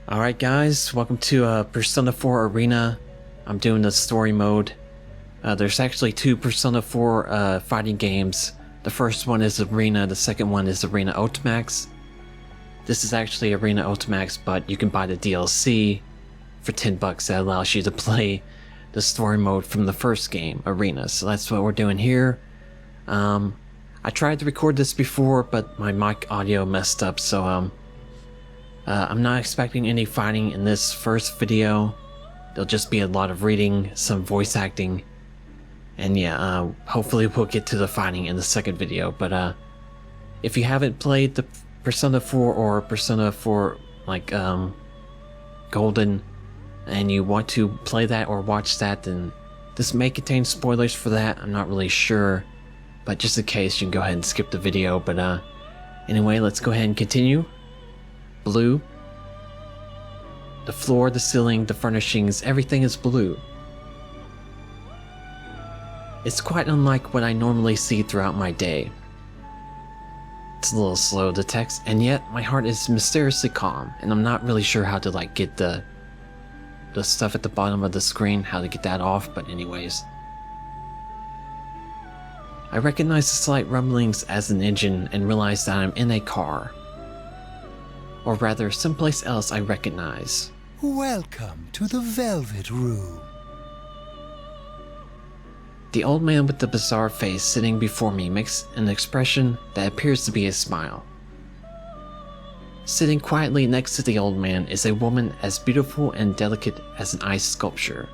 Alright guys, welcome to Persona 4 Arena. I'm doing the story mode. There's actually two Persona 4 fighting games. The first one is Arena, the second one is Arena Ultimax. This is actually Arena Ultimax, but you can buy the DLC for $10 that allows you to play the story mode from the first game, Arena. So that's what we're doing here. I tried to record this before, but my mic audio messed up, so I'm not expecting any fighting in this first video. There'll just be a lot of reading, some voice acting, and yeah, hopefully we'll get to the fighting in the second video. But if you haven't played the Persona 4 or Persona 4 like Golden, and you want to play that or watch that, then this may contain spoilers for that. I'm not really sure, but just in case, you can go ahead and skip the video. But anyway, let's go ahead and continue. Blue. The floor, the ceiling, the furnishings, everything is blue. It's quite unlike what I normally see throughout my day. It's a little slow, the text, and yet my heart is mysteriously calm, and I'm not really sure how to get the stuff at the bottom of the screen, how to get that off, but anyways. I recognize the slight rumblings as an engine and realize that I'm in a car. Or rather, someplace else I recognize. Welcome to the Velvet Room. The old man with the bizarre face sitting before me makes an expression that appears to be a smile. Sitting quietly next to the old man is a woman as beautiful and delicate as an ice sculpture.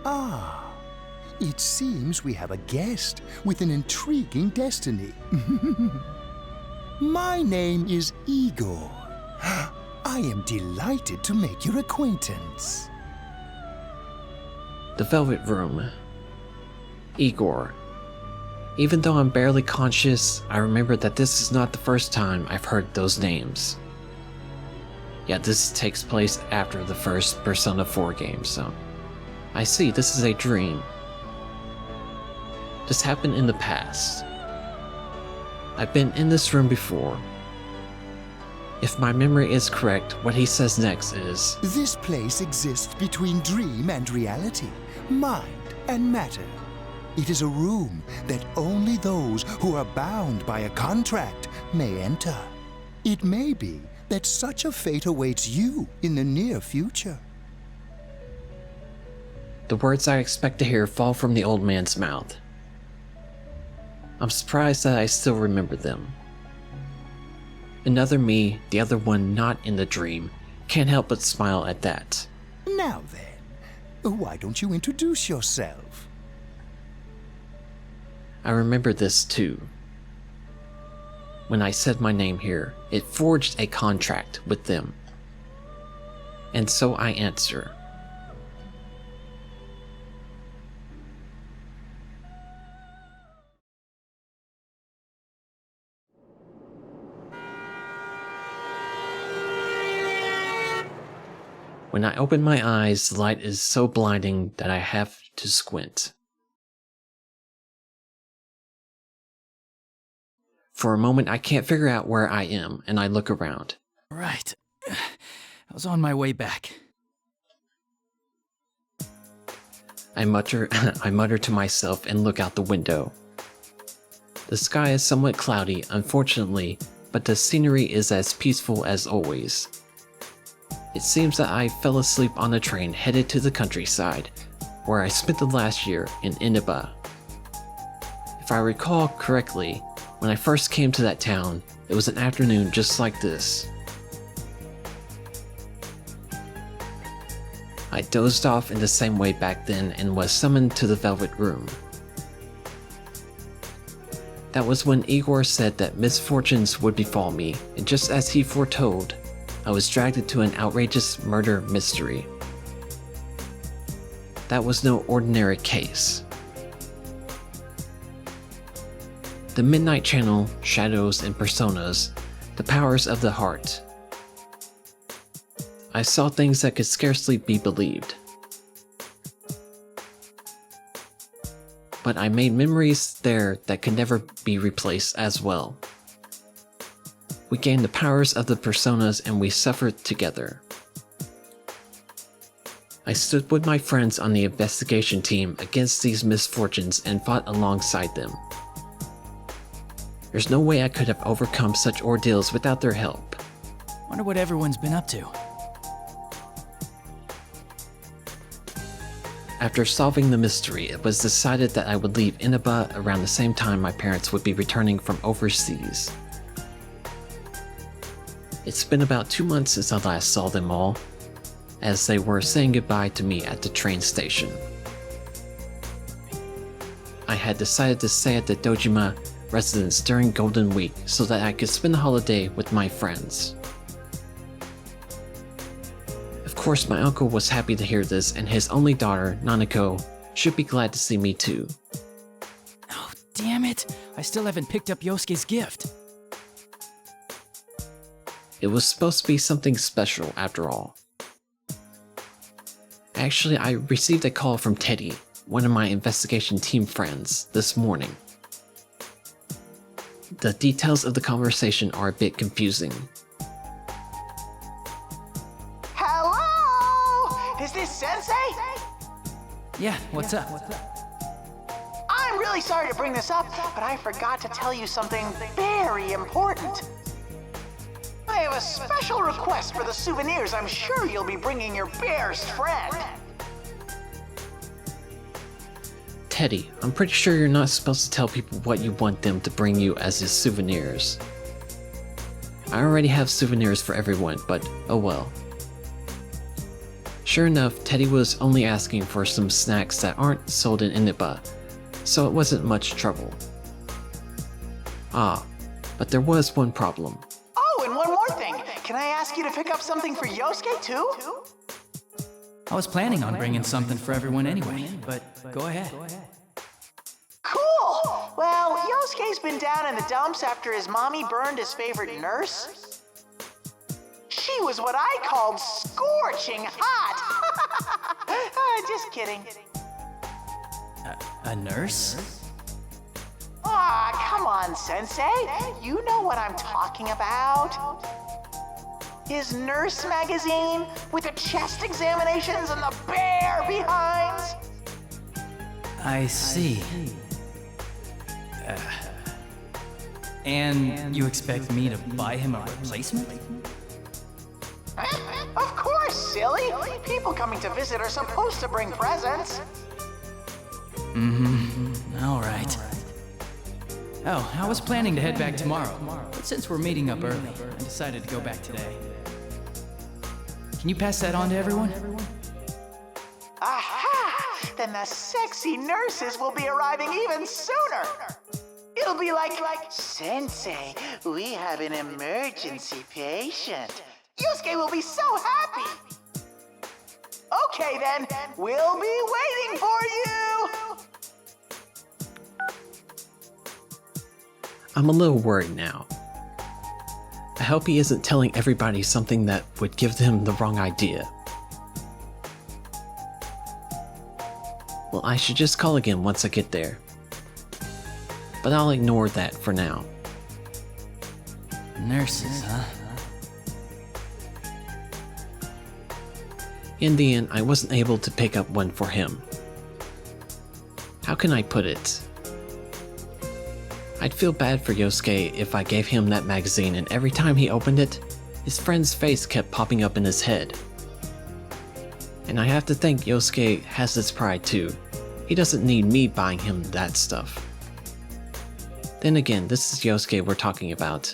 Ah, it seems we have a guest with an intriguing destiny. My name is Igor. I am delighted to make your acquaintance. The Velvet Room. Igor. Even though I'm barely conscious, I remember that this is not the first time I've heard those names. Yeah, this takes place after the first Persona 4 game, so... I see, this is a dream. This happened in the past. I've been in this room before. If my memory is correct, what he says next is... This place exists between dream and reality, mind and matter. It is a room that only those who are bound by a contract may enter. It may be that such a fate awaits you in the near future. The words I expect to hear fall from the old man's mouth. I'm surprised that I still remember them. Another me, the other one not in the dream, can't help but smile at that. Now then, why don't you introduce yourself? I remember this too. When I said my name here, it forged a contract with them. And so I answer. When I open my eyes, the light is so blinding that I have to squint. For a moment, I can't figure out where I am, and I look around. Right. I was on my way back. I mutter to myself and look out the window. The sky is somewhat cloudy, unfortunately, but the scenery is as peaceful as always. It seems that I fell asleep on a train headed to the countryside, where I spent the last year in Inaba. If I recall correctly, when I first came to that town, it was an afternoon just like this. I dozed off in the same way back then and was summoned to the Velvet Room. That was when Igor said that misfortunes would befall me, and just as he foretold, I was dragged into an outrageous murder mystery. That was no ordinary case. The Midnight Channel, shadows and personas, the powers of the heart. I saw things that could scarcely be believed. But I made memories there that could never be replaced as well. We gained the powers of the personas and we suffered together. I stood with my friends on the investigation team against these misfortunes and fought alongside them. There's no way I could have overcome such ordeals without their help. Wonder what everyone's been up to. After solving the mystery, it was decided that I would leave Inaba around the same time my parents would be returning from overseas. It's been about 2 months since I last saw them all, as they were saying goodbye to me at the train station. I had decided to stay at the Dojima residence during Golden Week so that I could spend the holiday with my friends. Of course, my uncle was happy to hear this, and his only daughter, Nanako, should be glad to see me too. Oh, damn it! I still haven't picked up Yosuke's gift. It was supposed to be something special after all. Actually, I received a call from Teddy, one of my investigation team friends, this morning. The details of the conversation are a bit confusing. Hello? Is this Sensei? Yeah, what's up? I'm really sorry to bring this up, but I forgot to tell you something very important. I have a special request for the souvenirs I'm sure you'll be bringing your best friend. Teddy, I'm pretty sure you're not supposed to tell people what you want them to bring you as his souvenirs. I already have souvenirs for everyone, but oh well. Sure enough, Teddy was only asking for some snacks that aren't sold in Inaba, so it wasn't much trouble. Ah, but there was one problem. Oh, and one more thing. Can I ask you to pick up something for Yosuke too? I was planning on bringing something for everyone anyway, but go ahead. Cool! Well, Yosuke's been down in the dumps after his mommy burned his favorite nurse. She was what I called scorching hot. Just kidding. A nurse? Aw, come on, Sensei. You know what I'm talking about. His nurse magazine with the chest examinations and the bear behinds. I see. And you expect me to buy him a replacement? Of course, silly. People coming to visit are supposed to bring presents. All right. Oh, I was planning to head back tomorrow, but since we're meeting up early, I decided to go back today. Can you pass that on to everyone? Aha! Then the sexy nurses will be arriving even sooner. It'll be like, Sensei, we have an emergency patient. Yosuke will be so happy. Okay then, we'll be waiting for you. I'm a little worried now. I hope he isn't telling everybody something that would give them the wrong idea. Well, I should just call again once I get there. But I'll ignore that for now. Nurses, huh? In the end, I wasn't able to pick up one for him. How can I put it? I'd feel bad for Yosuke if I gave him that magazine and every time he opened it, his friend's face kept popping up in his head. And I have to think Yosuke has his pride too. He doesn't need me buying him that stuff. Then again, this is Yosuke we're talking about.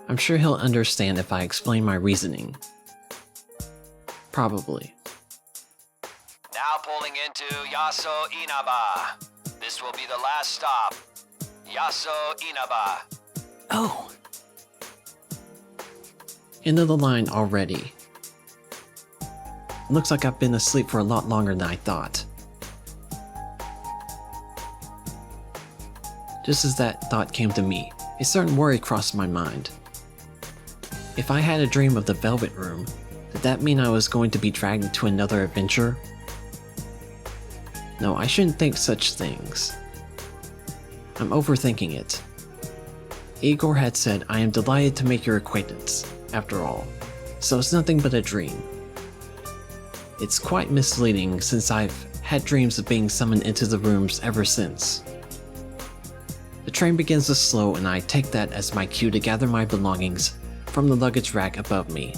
I'm sure he'll understand if I explain my reasoning. Probably. Now pulling into Yaso Inaba. This will be the last stop. Yaso Inaba. Oh, End of the line already. Looks like I've been asleep for a lot longer than I thought. Just as that thought came to me, a certain worry crossed my mind. If I had a dream of the Velvet Room, did that mean I was going to be dragged into another adventure? No, I shouldn't think such things. I'm overthinking it. Igor had said, I am delighted to make your acquaintance, after all, so it's nothing but a dream. It's quite misleading since I've had dreams of being summoned into the rooms ever since. The train begins to slow and I take that as my cue to gather my belongings from the luggage rack above me.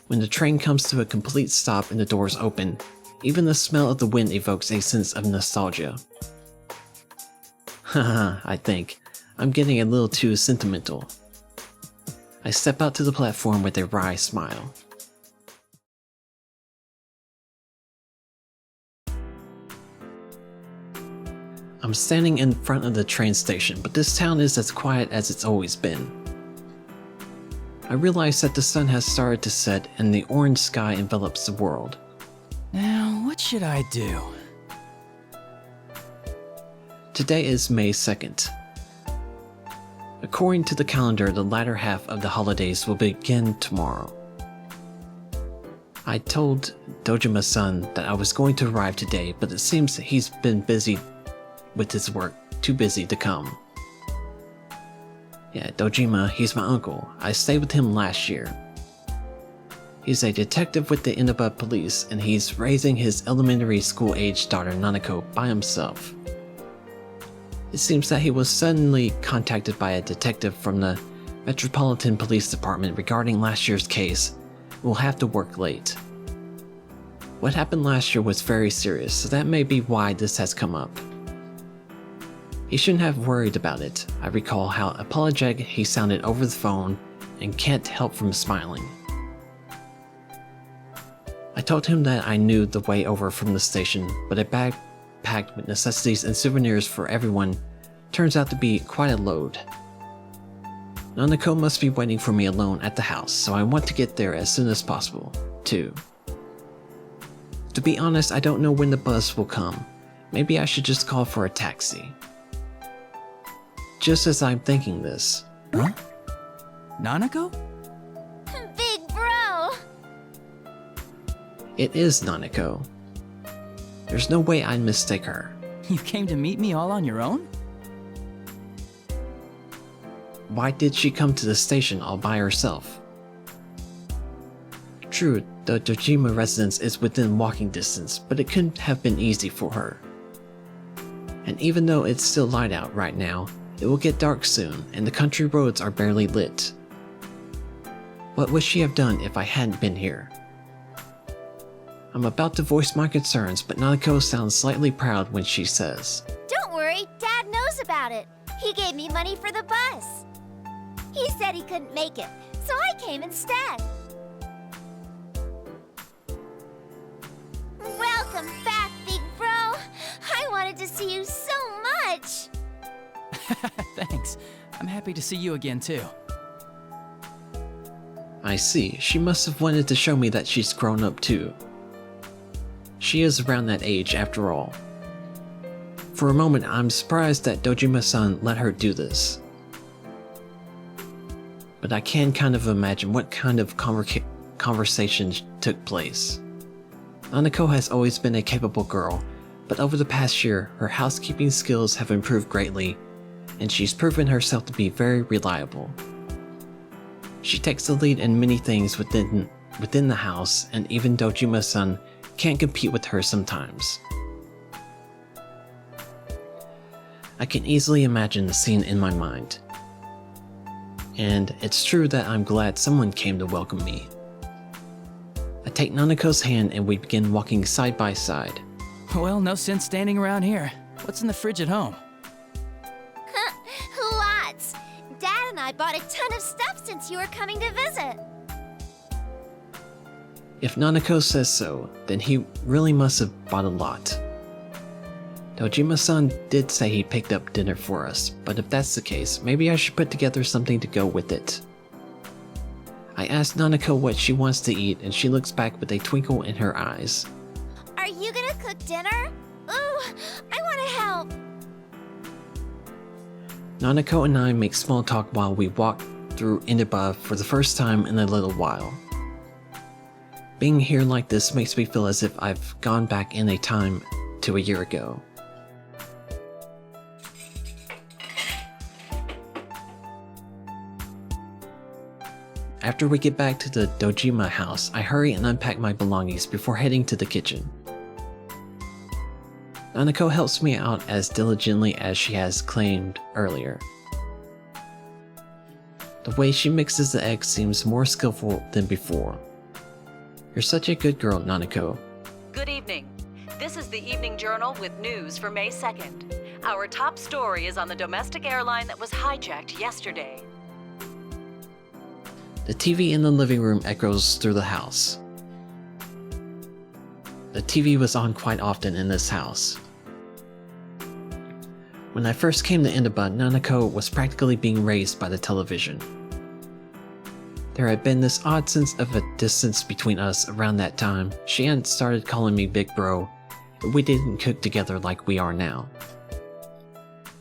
When the train comes to a complete stop and the doors open, even the smell of the wind evokes a sense of nostalgia. Haha, I think. I'm getting a little too sentimental. I step out to the platform with a wry smile. I'm standing in front of the train station, but this town is as quiet as it's always been. I realize that the sun has started to set and the orange sky envelops the world. Now, what should I do? Today is May 2nd. According to the calendar, the latter half of the holidays will begin tomorrow. I told Dojima-san that I was going to arrive today, but it seems he's been busy with his work, too busy to come. Yeah, Dojima, he's my uncle. I stayed with him last year. He's a detective with the Inaba police, and he's raising his elementary school-aged daughter Nanako by himself. It seems that he was suddenly contacted by a detective from the Metropolitan Police Department regarding last year's case. We'll have to work late. What happened last year was very serious, so that may be why this has come up. He shouldn't have worried about it. I recall how apologetic he sounded over the phone and can't help from smiling. I told him that I knew the way over from the station, but a bag packed with necessities and souvenirs for everyone turns out to be quite a load. Nanako must be waiting for me alone at the house, so I want to get there as soon as possible, too. To be honest, I don't know when the bus will come. Maybe I should just call for a taxi. Just as I'm thinking this. Huh? Nanako? Big bro! It is Nanako. There's no way I'd mistake her. You came to meet me all on your own? Why did she come to the station all by herself? True, the Dojima residence is within walking distance, but it couldn't have been easy for her. And even though it's still light out right now, it will get dark soon, and the country roads are barely lit. What would she have done if I hadn't been here? I'm about to voice my concerns, but Nanako sounds slightly proud when she says, Don't worry, Dad knows about it. He gave me money for the bus. He said he couldn't make it, so I came instead. Welcome back, big bro. I wanted to see you so much. Thanks. I'm happy to see you again, too. I see, she must have wanted to show me that she's grown up too. She is around that age after all. For a moment, I'm surprised that Dojima-san let her do this. But I can kind of imagine what kind of conversation took place. Nanako has always been a capable girl, but over the past year, her housekeeping skills have improved greatly, and she's proven herself to be very reliable. She takes the lead in many things within the house, and even Dojima-san can't compete with her sometimes. I can easily imagine the scene in my mind. And it's true that I'm glad someone came to welcome me. I take Nanako's hand and we begin walking side by side. Well, no sense standing around here. What's in the fridge at home? Lots. Dad and I bought a ton of stuff since you were coming to visit. If Nanako says so, then he really must have bought a lot. Dojima-san did say he picked up dinner for us, but if that's the case, maybe I should put together something to go with it. I ask Nanako what she wants to eat, and she looks back with a twinkle in her eyes. Are you gonna cook dinner? Ooh, I wanna help. Nanako and I make small talk while we walk through Inaba for the first time in a little while. Being here like this makes me feel as if I've gone back in a time to a year ago. after we get back to the Dojima house, I hurry and unpack my belongings before heading to the kitchen. Nanako helps me out as diligently as she has claimed earlier. The way she mixes the eggs seems more skillful than before. You're such a good girl, Nanako. Good evening. This is the Evening Journal with news for May 2nd. Our top story is on the domestic airline that was hijacked yesterday. The TV in the living room echoes through the house. The TV was on quite often in this house. When I first came to Inaba, Nanako was practically being raised by the television. There had been this odd sense of a distance between us around that time. She hadn't started calling me Big Bro, and we didn't cook together like we are now.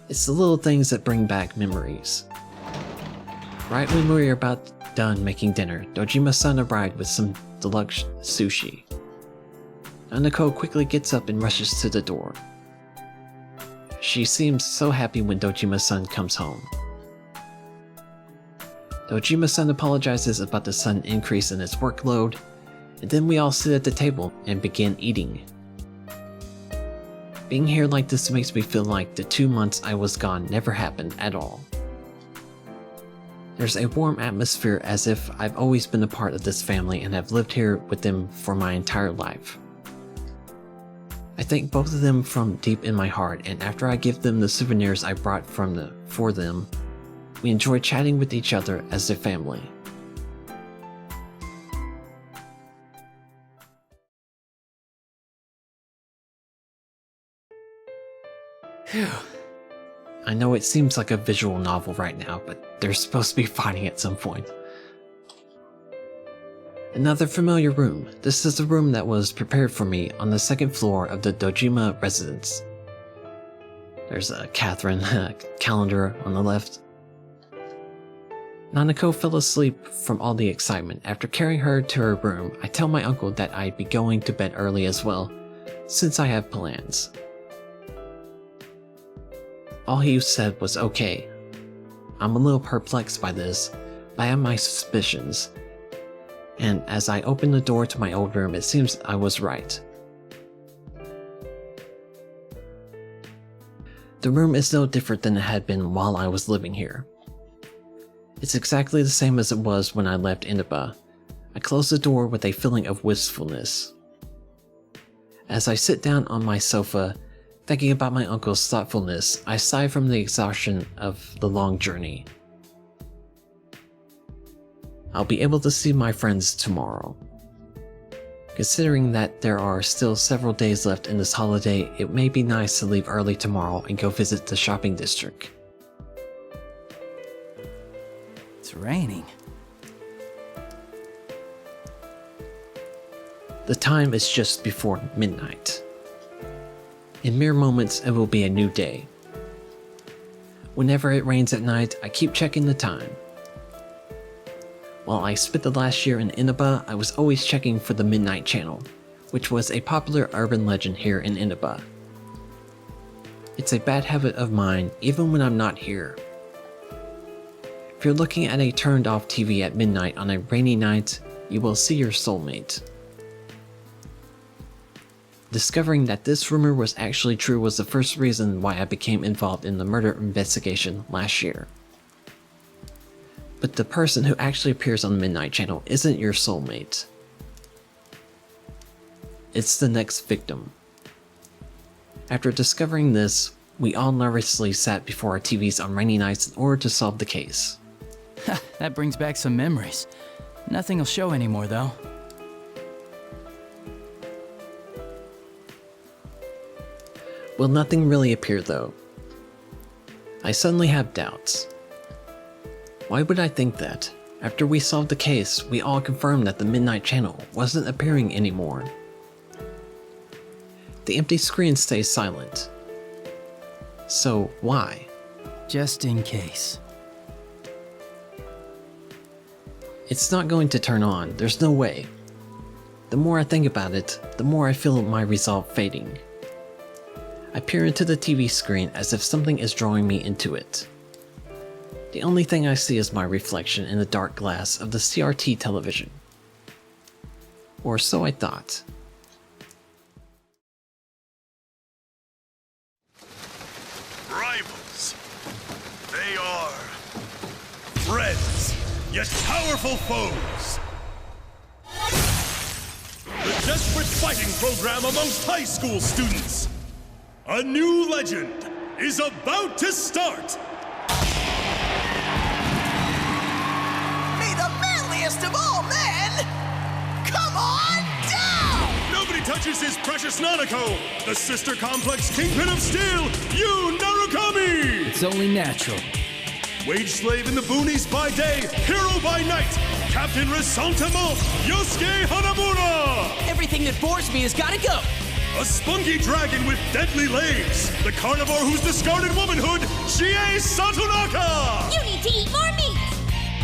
It's the little things that bring back memories. Right when we were about done making dinner, Dojima-san arrived with some deluxe sushi. Nanako quickly gets up and rushes to the door. She seems so happy when Dojima-san comes home. Dojima-san apologizes about the sudden increase in his workload, and then we all sit at the table and begin eating. Being here like this makes me feel like the 2 months I was gone never happened at all. There's a warm atmosphere as if I've always been a part of this family and have lived here with them for my entire life. I thank both of them from deep in my heart, and after I give them the souvenirs I brought for them, we enjoy chatting with each other as a family. Phew. I know it seems like a visual novel right now, but they're supposed to be fighting at some point. Another familiar room. This is the room that was prepared for me on the second floor of the Dojima residence. There's a Catherine calendar on the left. Nanako fell asleep from all the excitement. After carrying her to her room, I tell my uncle that I'd be going to bed early as well, since I have plans. All he said was okay. I'm a little perplexed by this, but I have my suspicions. And as I open the door to my old room, it seems I was right. The room is no different than it had been while I was living here. It's exactly the same as it was when I left Inaba. I close the door with a feeling of wistfulness. As I sit down on my sofa, thinking about my uncle's thoughtfulness, I sigh from the exhaustion of the long journey. I'll be able to see my friends tomorrow. Considering that there are still several days left in this holiday, it may be nice to leave early tomorrow and go visit the shopping district. It's raining. The time is just before midnight. In mere moments, it will be a new day. Whenever it rains at night, I keep checking the time. While I spent the last year in Inaba, I was always checking for the Midnight Channel, which was a popular urban legend here in Inaba. It's a bad habit of mine, even when I'm not here. If you're looking at a turned-off TV at midnight on a rainy night, you will see your soulmate. Discovering that this rumor was actually true was the first reason why I became involved in the murder investigation last year. But the person who actually appears on the Midnight Channel isn't your soulmate. It's the next victim. After discovering this, we all nervously sat before our TVs on rainy nights in order to solve the case. That brings back some memories. Nothing will show anymore, though. Will nothing really appear, though? I suddenly have doubts. Why would I think that? After we solved the case, we all confirmed that the Midnight Channel wasn't appearing anymore. The empty screen stays silent. So why? Just in case. It's not going to turn on, there's no way. The more I think about it, the more I feel my resolve fading. I peer into the TV screen as if something is drawing me into it. The only thing I see is my reflection in the dark glass of the CRT television. Or so I thought. Rivals. They are friends, yet powerful foes. The desperate fighting program amongst high school students. A new legend is about to start. May the manliest of all men come on down! Nobody touches his precious Nanako, the sister complex kingpin of steel, Yu Narukami! It's only natural. Wage slave in the boonies by day, hero by night, Captain Resentiment, Yosuke Hanamura! Everything that bores me has gotta go! A spunky dragon with deadly legs, the carnivore whose discarded womanhood, Chie Satonaka! You need to eat more meat!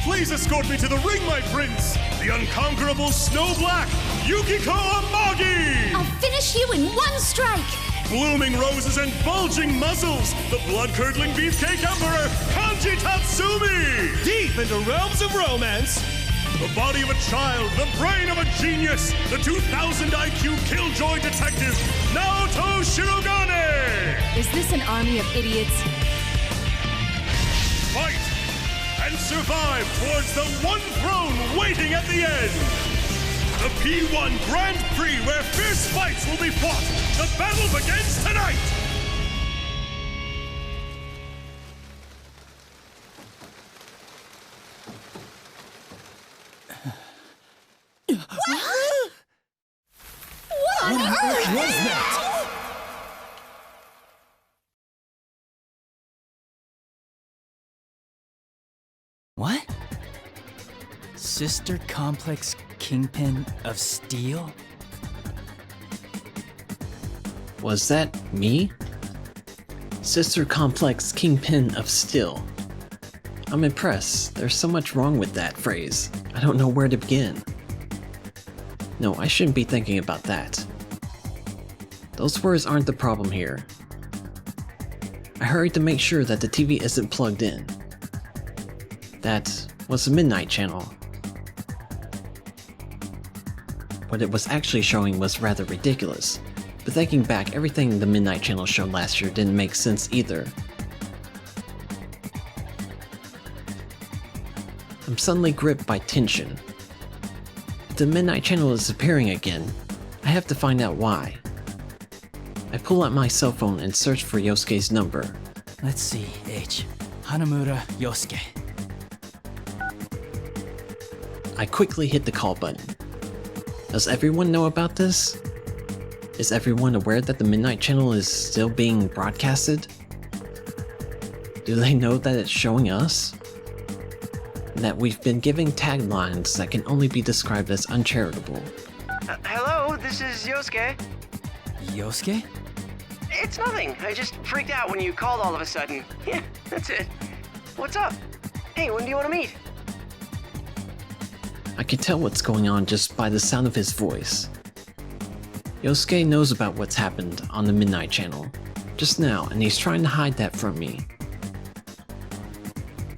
Please escort me to the ring, my prince, the unconquerable Snow Black, Yukiko Amagi! I'll finish you in one strike! Blooming roses and bulging muzzles, the blood-curdling beefcake emperor, Kanji Tatsumi! Deep into realms of romance, The body of a child, the brain of a genius, the 2000 IQ killjoy detective, Naoto Shirogane! Is this an army of idiots? Fight and survive towards the one throne waiting at the end! The P1 Grand Prix where fierce fights will be fought! The battle begins tonight! What on earth was that? What? Sister Complex Kingpin of Steel? Was that me? Sister Complex Kingpin of Steel. I'm impressed. There's so much wrong with that phrase. I don't know where to begin. No, I shouldn't be thinking about that. Those words aren't the problem here. I hurried to make sure that the TV isn't plugged in. That was the Midnight Channel. What it was actually showing was rather ridiculous, but thinking back, everything the Midnight Channel showed last year didn't make sense either. I'm suddenly gripped by tension. The Midnight Channel is appearing again. I have to find out why. I pull out my cell phone and search for Yosuke's number. Let's see, H. Hanamura Yosuke. I quickly hit the call button. Does everyone know about this? Is everyone aware that the Midnight Channel is still being broadcasted? Do they know that it's showing us? That we've been giving taglines that can only be described as uncharitable. Hello, this is Yosuke. Yosuke? It's nothing. I just freaked out when you called all of a sudden. Yeah, that's it. What's up? Hey, when do you want to meet? I can tell what's going on just by the sound of his voice. Yosuke knows about what's happened on the Midnight Channel just now, and he's trying to hide that from me.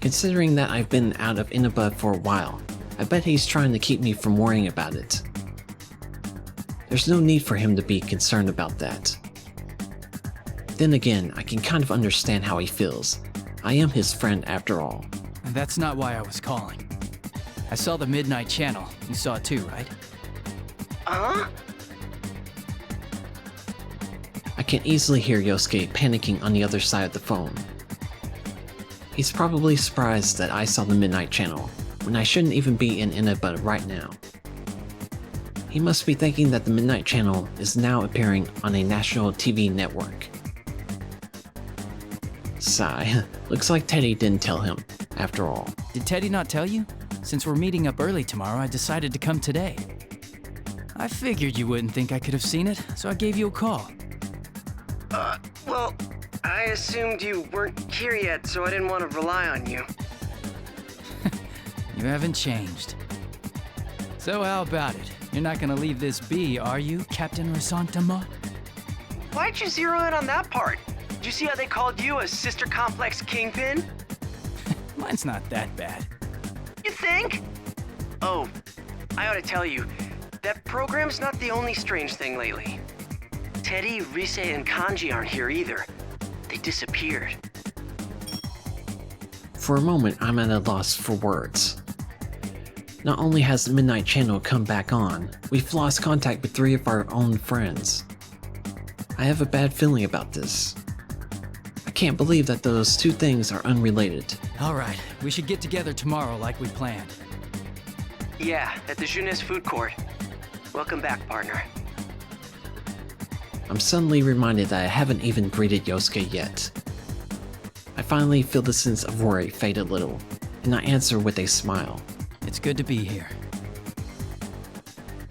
Considering that I've been out of Inaba for a while, I bet he's trying to keep me from worrying about it. There's no need for him to be concerned about that. Then again, I can kind of understand how he feels. I am his friend after all. And that's not why I was calling. I saw the Midnight Channel. You saw it too, right? Huh? I can easily hear Yosuke panicking on the other side of the phone. He's probably surprised that I saw the Midnight Channel, when I shouldn't even be in Inaba right now. He must be thinking that the Midnight Channel is now appearing on a national TV network. Sigh, looks like Teddy didn't tell him, after all. Did Teddy not tell you? Since we're meeting up early tomorrow, I decided to come today. I figured you wouldn't think I could have seen it, so I gave you a call. Well, I assumed you weren't here yet, so I didn't want to rely on you. You haven't changed. So how about it? You're not gonna leave this be, are you, Captain Resentiment? Why'd you zero in on that part? Did you see how they called you a Sister Complex Kingpin? My Mine's not that bad. You think? Oh, I ought to tell you, that program's not the only strange thing lately. Teddy, Rise, and Kanji aren't here either. They disappeared. For a moment, I'm at a loss for words. Not only has the Midnight Channel come back on, we've lost contact with 3 of our own friends. I have a bad feeling about this. I can't believe that those 2 things are unrelated. Alright, we should get together tomorrow like we planned. Yeah, at the Jeunesse food court. Welcome back, partner. I'm suddenly reminded that I haven't even greeted Yosuke yet. I finally feel the sense of worry fade a little, and I answer with a smile. It's good to be here.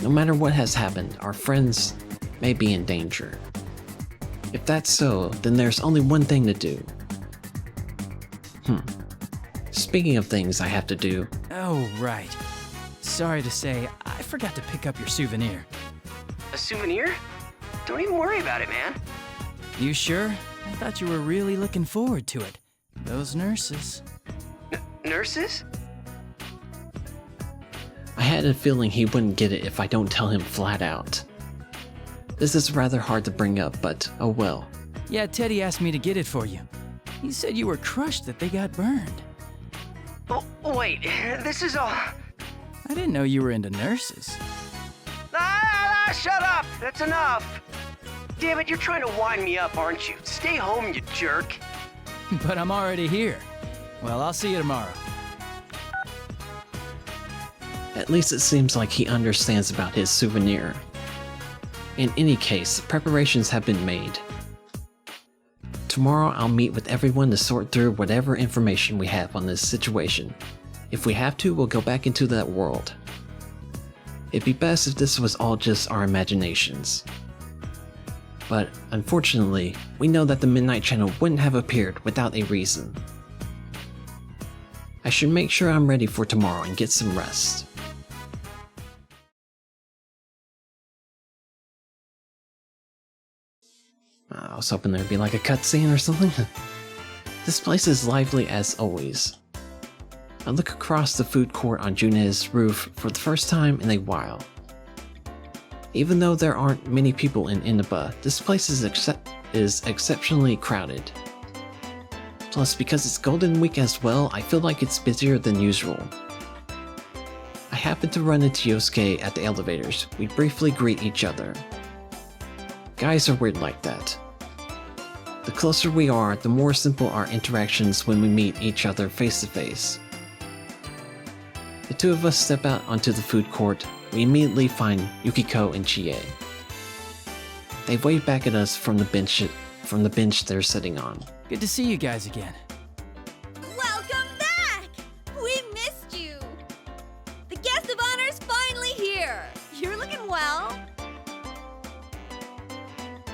No matter what has happened, our friends may be in danger. If that's so, then there's only one thing to do. Speaking of things I have to do... Oh, right. Sorry to say, I forgot to pick up your souvenir. A souvenir? Don't even worry about it, man. You sure? I thought you were really looking forward to it. Those nurses. Nurses? I had a feeling he wouldn't get it if I don't tell him flat out. This is rather hard to bring up, but oh well. Yeah, Teddy asked me to get it for you. He said you were crushed that they got burned. Oh, wait, this is all... I didn't know you were into nurses. Shut up! That's enough! Damn it, you're trying to wind me up, aren't you? Stay home, you jerk. But I'm already here. Well, I'll see you tomorrow. At least it seems like he understands about his souvenir. In any case, preparations have been made. Tomorrow I'll meet with everyone to sort through whatever information we have on this situation. If we have to, we'll go back into that world. It'd be best if this was all just our imaginations. But unfortunately, we know that the Midnight Channel wouldn't have appeared without a reason. I should make sure I'm ready for tomorrow and get some rest. I was hoping there'd be like a cutscene or something. This place is lively as always. I look across the food court on June's roof for the first time in a while. Even though there aren't many people in Inaba, this place is exceptionally crowded. Plus, because it's Golden Week as well, I feel like it's busier than usual. I happen to run into Yosuke at the elevators. We briefly greet each other. Guys are weird like that. The closer we are, the more simple our interactions when we meet each other face to face. The 2 of us step out onto the food court. We immediately find Yukiko and Chie. They wave back at us from the bench they're sitting on. Good to see you guys again. Welcome back! We missed you! The guest of honor's finally here! You're looking well.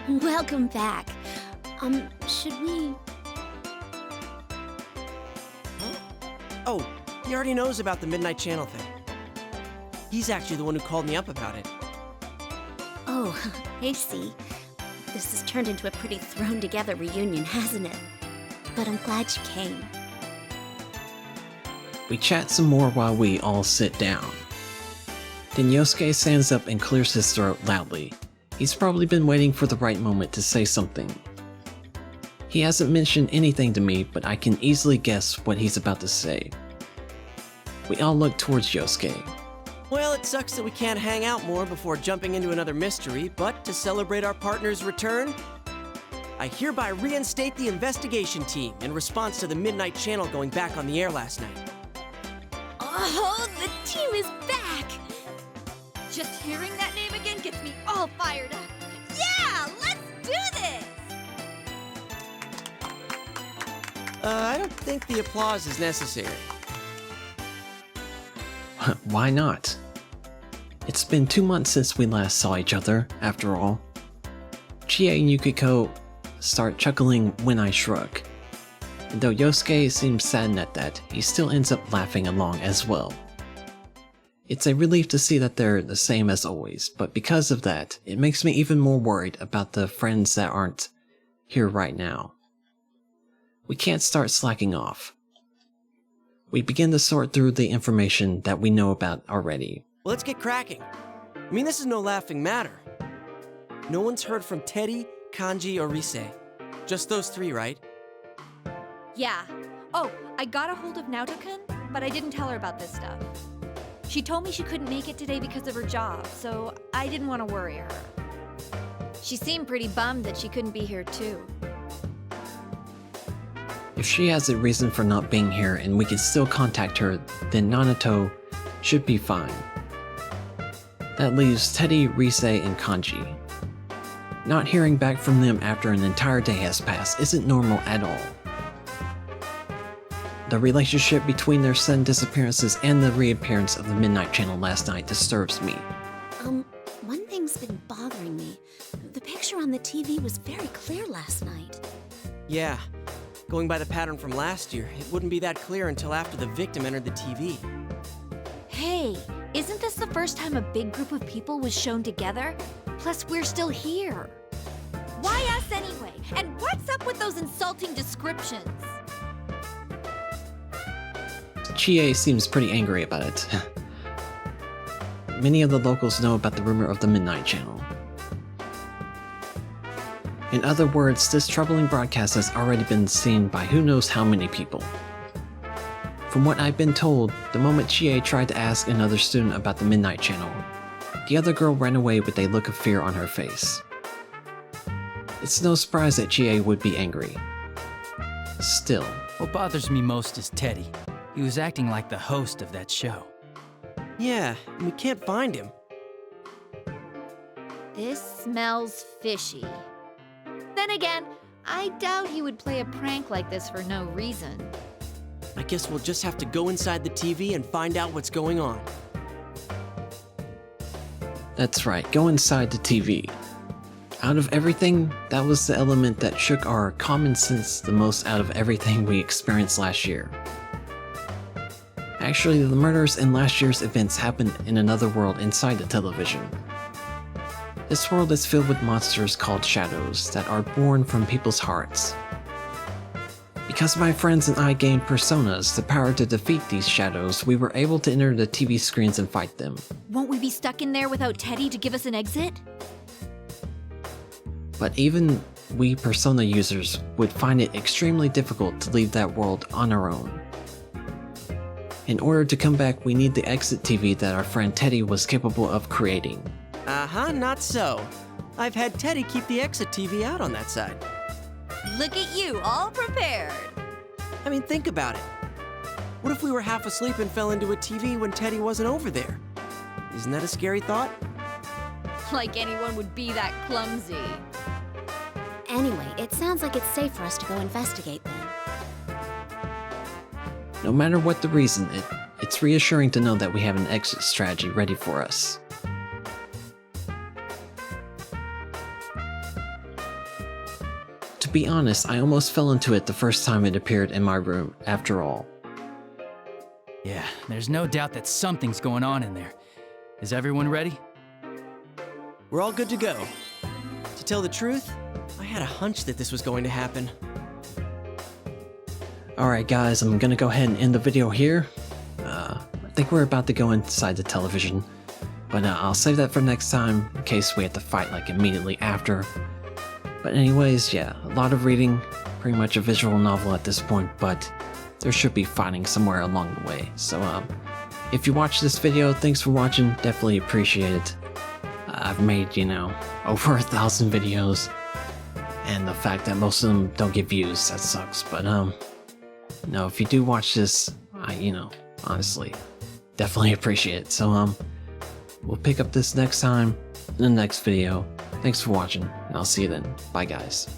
Welcome back. Should we... Oh, he already knows about the Midnight Channel thing. He's actually the one who called me up about it. Oh, I see. This has turned into a pretty thrown-together reunion, hasn't it? But I'm glad you came. We chat some more while we all sit down. Then Yosuke stands up and clears his throat loudly. He's probably been waiting for the right moment to say something. He hasn't mentioned anything to me, but I can easily guess what he's about to say. We all look towards Yosuke. Well, it sucks that we can't hang out more before jumping into another mystery, but to celebrate our partner's return, I hereby reinstate the investigation team in response to the Midnight Channel going back on the air last night. Oh, the team is back! Just hearing that name again gets me all fired up. Yeah, let's do this! I don't think the applause is necessary. Why not? It's been 2 months since we last saw each other, after all. Chie and Yukiko start chuckling when I shrug. And though Yosuke seems saddened at that, he still ends up laughing along as well. It's a relief to see that they're the same as always, but because of that, it makes me even more worried about the friends that aren't here right now. We can't start slacking off. we begin to sort through the information that we know about already. Let's get cracking. I mean, this is no laughing matter. No one's heard from Teddy, Kanji, or Rise. Just those three, right? Yeah. Oh, I got a hold of Naoto-kun, but I didn't tell her about this stuff. She told me she couldn't make it today because of her job, so I didn't want to worry her. She seemed pretty bummed that she couldn't be here too. If she has a reason for not being here and we can still contact her, then Nanato should be fine. That leaves Teddy, Rise, and Kanji. Not hearing back from them after an entire day has passed isn't normal at all. The relationship between their sudden disappearances and the reappearance of the Midnight Channel last night disturbs me. One thing's been bothering me. The picture on the TV was very clear last night. Yeah. Going by the pattern from last year, it wouldn't be that clear until after the victim entered the TV. Hey, isn't this the first time a big group of people was shown together? Plus, we're still here. Why us anyway? And what's up with those insulting descriptions? Chie seems pretty angry about it. Many of the locals know about the rumor of the Midnight Channel. In other words, this troubling broadcast has already been seen by who knows how many people. From what I've been told, the moment Chie tried to ask another student about the Midnight Channel, the other girl ran away with a look of fear on her face. It's no surprise that Chie would be angry. Still, What bothers me most is Teddy. He was acting like the host of that show. Yeah, and we can't find him. This smells fishy. Then again, I doubt he would play a prank like this for no reason. I guess we'll just have to go inside the TV and find out what's going on. that's right, go inside the TV. Out of everything, that was the element that shook our common sense the most out of everything we experienced last year. Actually, the murders in last year's events happened in another world inside the television. This world is filled with monsters called shadows that are born from people's hearts. Because my friends and I gained personas, the power to defeat these shadows, we were able to enter the TV screens and fight them. Won't we be stuck in there without Teddy to give us an exit? But even we persona users would find it extremely difficult to leave that world on our own. In order to come back, we need the exit TV that our friend Teddy was capable of creating. Not so. I've had Teddy keep the exit TV out on that side. Look at you, all prepared. I mean, think about it. What if we were half asleep and fell into a TV when Teddy wasn't over there? Isn't that a scary thought? Like anyone would be that clumsy. Anyway, it sounds like it's safe for us to go investigate then. No matter what the reason, it's reassuring to know that we have an exit strategy ready for us. To be honest, I almost fell into it the first time it appeared in my room, after all. Yeah, there's no doubt that something's going on in there. Is everyone ready? We're all good to go. To tell the truth, I had a hunch that this was going to happen. Alright guys, I'm gonna go ahead and end the video here. I think we're about to go inside the television, but I'll save that for next time in case we have to fight like immediately after. But anyways, yeah, a lot of reading, pretty much a visual novel at this point, but there should be fighting somewhere along the way. So if you watched this video, thanks for watching, definitely appreciate it. I've made, over 1,000 videos, and the fact that most of them don't get views, that sucks, but no, if you do watch this, honestly, definitely appreciate it. So, we'll pick up this next time in the next video. Thanks for watching, and I'll see you then. Bye, guys.